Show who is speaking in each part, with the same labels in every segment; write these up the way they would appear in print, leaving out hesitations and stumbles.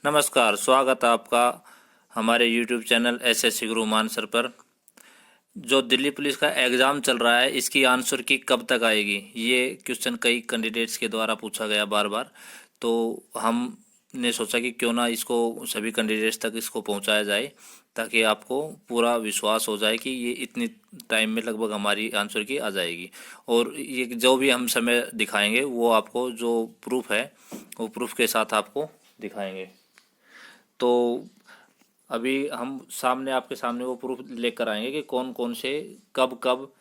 Speaker 1: नमस्कार, स्वागत है आपका हमारे YouTube चैनल एसएससी गुरु मानसर पर। जो दिल्ली पुलिस का एग्ज़ाम चल रहा है, इसकी आंसर की कब तक आएगी, ये क्वेश्चन कई कैंडिडेट्स के द्वारा पूछा गया बार बार। तो हमने सोचा कि क्यों ना इसको सभी कैंडिडेट्स तक इसको पहुंचाया जाए, ताकि आपको पूरा विश्वास हो जाए कि ये इतनी टाइम में लगभग हमारी आंसर की आ जाएगी। और ये जो भी हम समय दिखाएंगे वो आपको जो प्रूफ है वो प्रूफ के साथ आपको दिखाएंगे। तो अभी हम आपके सामने वो प्रूफ लेकर आएंगे कि कौन कौन से कब कब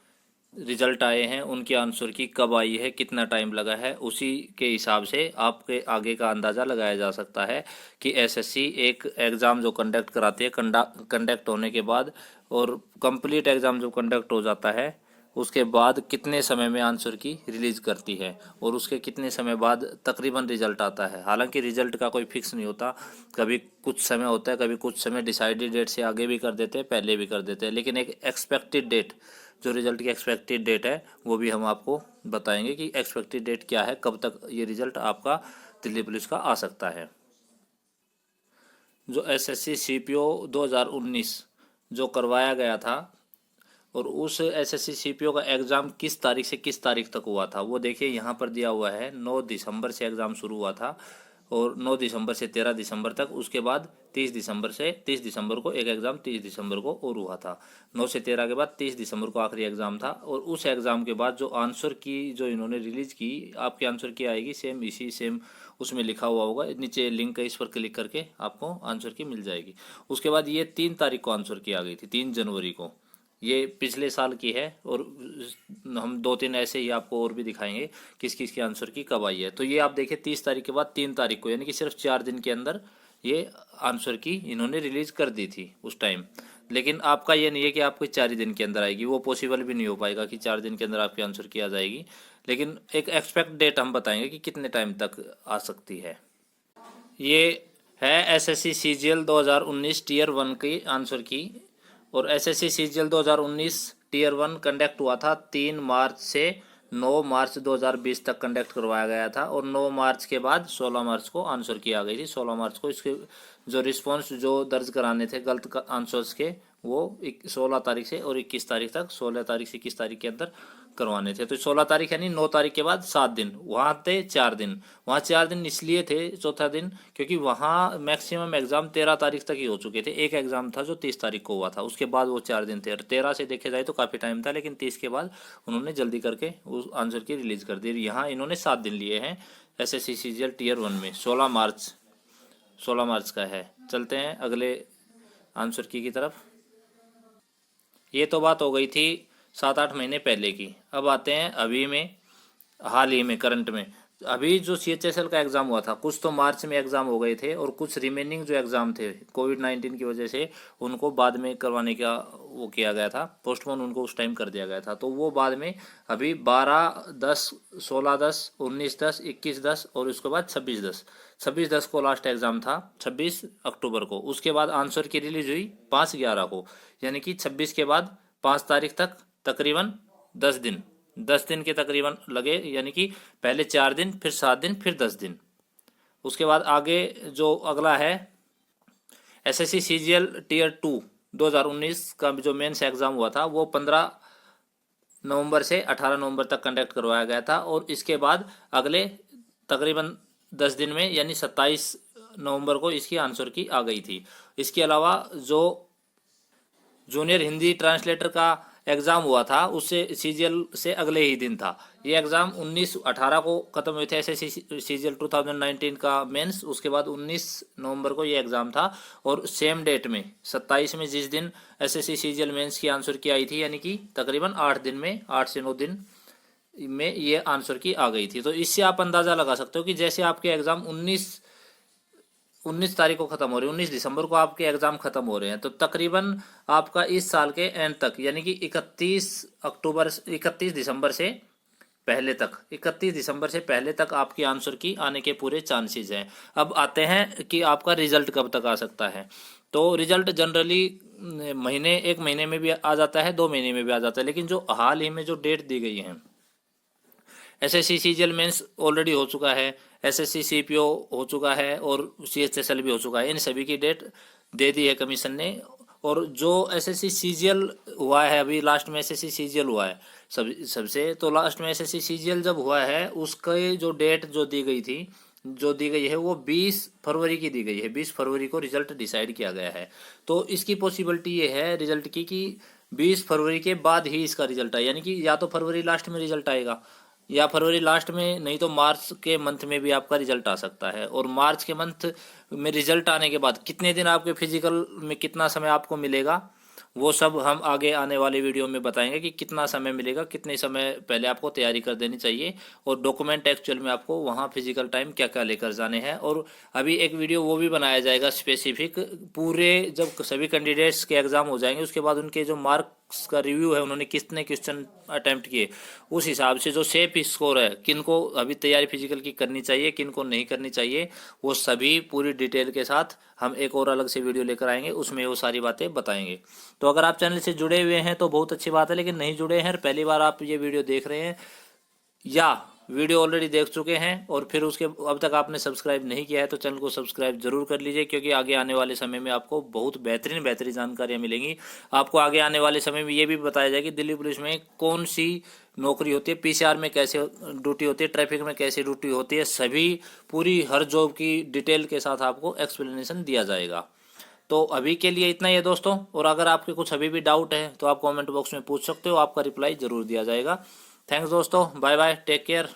Speaker 1: रिजल्ट आए हैं, उनकी आंसर की कब आई है, कितना टाइम लगा है। उसी के हिसाब से आपके आगे का अंदाज़ा लगाया जा सकता है कि एसएससी एक एग्ज़ाम जो कंडक्ट कराती है, कंडक्ट होने के बाद और कंप्लीट एग्ज़ाम जो कंडक्ट हो जाता है उसके बाद कितने समय में आंसर की रिलीज़ करती है और उसके कितने समय बाद तकरीबन रिजल्ट आता है। हालांकि रिजल्ट का कोई फिक्स नहीं होता, कभी कुछ समय होता है, कभी कुछ समय डिसाइडेड डेट से आगे भी कर देते हैं, पहले भी कर देते हैं, लेकिन एक एक्सपेक्टेड डेट, जो रिजल्ट की एक्सपेक्टेड डेट है वो भी हम आपको बताएंगे कि एक्सपेक्टेड डेट क्या है, कब तक ये रिजल्ट आपका दिल्ली पुलिस का आ सकता है। जो एसएससी सीपीओ 2019 जो करवाया गया था और उस एसएससी सीपीओ का एग्ज़ाम किस तारीख से किस तारीख तक हुआ था वो देखिए यहाँ पर दिया हुआ है। 9 दिसंबर से एग्ज़ाम शुरू हुआ था और 9 दिसंबर से 13 दिसंबर तक, उसके बाद 30 दिसंबर को एक एग्ज़ाम 30 दिसंबर को और हुआ था। 9 से 13 के बाद 30 दिसंबर को आखिरी एग्ज़ाम था। और उस एग्ज़ाम के बाद जो आंसर की जो इन्होंने रिलीज़ की, आपकी आंसर की आएगी सेम उसमें लिखा हुआ होगा, नीचे लिंक है, इस पर क्लिक करके आपको आंसर की मिल जाएगी। उसके बाद ये 3 तारीख को आंसर की आ गई थी, 3 जनवरी को। ये पिछले साल की है और हम 2-3 ऐसे ही आपको और भी दिखाएंगे किस किस की आंसर की कब आई है। तो ये आप देखिए 30 तारीख के बाद 3 तारीख को, यानी कि सिर्फ 4 दिन के अंदर ये आंसर की इन्होंने रिलीज कर दी थी उस टाइम। लेकिन आपका ये नहीं है कि आपको 4 ही दिन के अंदर आएगी, वो पॉसिबल भी नहीं हो पाएगा कि 4 दिन के अंदर आपकी आंसर की आ जाएगी। लेकिन एक एक्सपेक्ट डेट हम बताएंगे कि कितने टाइम तक आ सकती है। ये है एसएससी सीजीएल 2019 टीयर 1 की आंसर की। और एसएससी सीजीएल 2019 टीयर 1 कंडक्ट हुआ था 3 मार्च से 9 मार्च 2020 तक कंडक्ट करवाया गया था। और 9 मार्च के बाद 16 मार्च को आंसर की आ गई थी। 16 मार्च को इसके जो रिस्पॉन्स जो दर्ज कराने थे गलत आंसर्स के, वो 16 तारीख से और 21 तारीख तक, 16 तारीख से 21 तारीख के अंदर करवाने थे। तो 16 तारीख यानी 9 तारीख के बाद 7 दिन, वहाँ थे 4 दिन। वहाँ 4 दिन इसलिए थे चौथा दिन क्योंकि वहाँ मैक्सिमम एग्ज़ाम 13 तारीख तक ही हो चुके थे। एक एग्ज़ाम था जो 30 तारीख को हुआ था, उसके बाद वो 4 दिन थे। 13 से देखे जाए तो काफ़ी टाइम था, लेकिन 30 के बाद उन्होंने जल्दी करके उस आंसर की रिलीज़ कर दी। यहाँ इन्होंने 7 दिन लिए हैं एसएससी सीजीएल टीयर 1 में। 16 मार्च का है। चलते हैं अगले आंसर की तरफ। ये तो बात हो गई थी 7-8 महीने पहले की। अब आते हैं अभी में, हाल ही में, करंट में। अभी जो सीएचएसएल का एग्ज़ाम हुआ था, कुछ तो मार्च में एग्ज़ाम हो गए थे और कुछ रिमेनिंग जो एग्ज़ाम थे कोविड-19 की वजह से उनको बाद में करवाने का वो किया गया था, पोस्टपोन उनको उस टाइम कर दिया गया था। तो वो बाद में अभी 12/10, 16/10, 19/10, 21/10 और उसके बाद 26/10, 26/10 को लास्ट एग्ज़ाम था, 26 अक्टूबर को। उसके बाद आंसर की रिलीज हुई 5/11 को, यानी कि 26 के बाद 5 तारीख तक तकरीबन 10 दिन के तकरीबन लगे, यानी कि पहले 4 दिन, फिर 7 दिन, फिर 10 दिन। उसके बाद आगे जो अगला है एसएससी सीजीएल टीयर 2 2019 का जो मेंस एग्ज़ाम हुआ था वो 15 नवंबर से 18 नवंबर तक कंडक्ट करवाया गया था। और इसके बाद अगले तकरीबन 10 दिन में यानी 27 नवंबर को इसकी आंसर की आ गई थी। इसके अलावा जो जूनियर हिंदी ट्रांसलेटर का एग्ज़ाम हुआ था उससे सीजीएल से अगले ही दिन था। ये एग्ज़ाम 19/18 को ख़त्म हुए थे एसएससी सीजीएल 2019 का मेंस। उसके बाद 19 नवंबर को ये एग्ज़ाम था और सेम डेट में 27 में जिस दिन एसएससी सीजीएल मेंस की आंसर की आई थी, यानी कि तकरीबन 8 दिन में, 8 से 9 दिन में ये आंसर की आ गई थी। तो इससे आप अंदाज़ा लगा सकते हो कि जैसे आपके एग्ज़ाम 19 तारीख को ख़त्म हो रहे हैं, 19 दिसंबर को आपके एग्ज़ाम ख़त्म हो रहे हैं, तो तकरीबन आपका इस साल के एंड तक, यानी कि 31 दिसंबर से पहले तक, 31 दिसंबर से पहले तक आपकी आंसर की आने के पूरे चांसेस हैं। अब आते हैं कि आपका रिजल्ट कब तक आ सकता है। तो रिजल्ट जनरली एक महीने में भी आ जाता है, 2 महीने में भी आ जाता है, लेकिन जो हाल ही में जो डेट दी गई है एसएससी सीजीएल मेंस ऑलरेडी हो चुका है, एसएससी सीपीओ हो चुका है और सीएचएसएल भी हो चुका है। इन सभी की डेट दे दी है कमीशन ने। और जो एसएससी सीजीएल हुआ है, अभी लास्ट में एसएससी सीजीएल हुआ है सबसे, तो लास्ट में एसएससी सीजीएल जब हुआ है उसके जो डेट जो दी गई है वो 20 फरवरी की दी गई है। 20 फरवरी को रिजल्ट डिसाइड किया गया है। तो इसकी पॉसिबिलिटी ये है रिजल्ट की कि 20 फरवरी के बाद ही इसका रिजल्ट आए, यानी कि या तो फरवरी लास्ट में रिजल्ट आएगा या फरवरी लास्ट में, नहीं तो मार्च के मंथ में भी आपका रिजल्ट आ सकता है। और मार्च के मंथ में रिजल्ट आने के बाद कितने दिन आपके फिजिकल में कितना समय आपको मिलेगा, वो सब हम आगे आने वाले वीडियो में बताएंगे कि कितना समय मिलेगा, कितने समय पहले आपको तैयारी कर देनी चाहिए और डॉक्यूमेंट एक्चुअल में आपको वहाँ फिजिकल टाइम क्या क्या लेकर जाने हैं। और अभी एक वीडियो वो भी बनाया जाएगा स्पेसिफिक, पूरे जब सभी कैंडिडेट्स के एग्जाम हो जाएंगे उसके बाद उनके जो मार्क्स का रिव्यू है, उन्होंने कितने क्वेश्चन अटेम्प्ट किए, उस हिसाब से जो सेफ स्कोर है, किनको अभी तैयारी फिजिकल की करनी चाहिए, किनको नहीं करनी चाहिए, वो सभी पूरी डिटेल के साथ हम एक और अलग से वीडियो लेकर आएंगे, उसमें वो सारी बातें बताएंगे। तो अगर आप चैनल से जुड़े हुए हैं तो बहुत अच्छी बात है, लेकिन नहीं जुड़े हैं, पहली बार आप ये वीडियो देख रहे हैं या वीडियो ऑलरेडी देख चुके हैं और फिर उसके अब तक आपने सब्सक्राइब नहीं किया है तो चैनल को सब्सक्राइब जरूर कर लीजिए, क्योंकि आगे आने वाले समय में आपको बहुत बेहतरीन जानकारियां मिलेंगी। आपको आगे आने वाले समय में ये भी बताया जाएगा कि दिल्ली पुलिस में कौन सी नौकरी होती है, पीसीआर में कैसे ड्यूटी होती है, ट्रैफिक में कैसी ड्यूटी होती है, सभी पूरी हर जॉब की डिटेल के साथ आपको एक्सप्लेनेशन दिया जाएगा। तो अभी के लिए इतना ही है दोस्तों, और अगर आपके कुछ अभी भी डाउट है तो आप कमेंट बॉक्स में पूछ सकते हो, आपका रिप्लाई जरूर दिया जाएगा। थैंक्स दोस्तों, बाय बाय, टेक केयर।